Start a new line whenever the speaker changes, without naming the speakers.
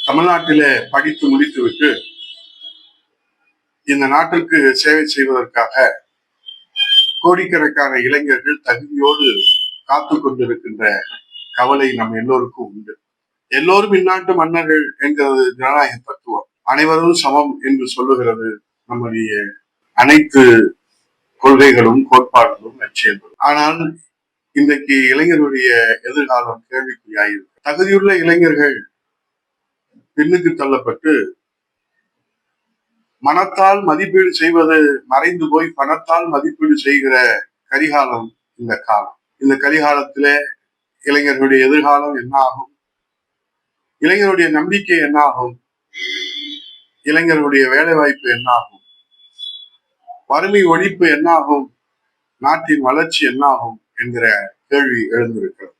தமிழ்நாட்டிலே படித்து முடித்துவிட்டு இந்த நாட்டிற்கு சேவை செய்வதற்காக கோடிக்கணக்கான இளைஞர்கள் தகுதியோடு காத்து கொண்டிருக்கின்ற கவலை நம் எல்லோருக்கும் உண்டு. எல்லோரும் இந்நாட்டு மன்னர்கள் என்கிறது ஜனநாயக தத்துவம். அனைவரும் சமம் என்று சொல்லுகிறது நம்முடைய அனைத்து கொள்கைகளும் கோட்பாடுகளும் லட்சியங்களும். ஆனால் இன்றைக்கு இளைஞருடைய எதிர்காலம் கேள்விக்குறியாயிருக்கு. தகுதியுள்ள இளைஞர்கள் பின்னுக்கு தள்ளப்பட்டு மனத்தால் மதிப்பீடு செய்வது மறைந்து போய் பணத்தால் மதிப்பீடு செய்கிற கரிகாலம் இந்த காலம். இந்த கரிகாலத்திலே இளைஞர்களுடைய எதிர்காலம் என்ன ஆகும்? இளைஞருடைய நம்பிக்கை என்ன ஆகும்? இளைஞர்களுடைய வேலை வாய்ப்பு என்ன ஆகும்? வறுமை ஒழிப்பு என்ன ஆகும்? நாட்டின் வளர்ச்சி என்ன ஆகும் என்கிற கேள்வி எழுந்திருக்கிறது.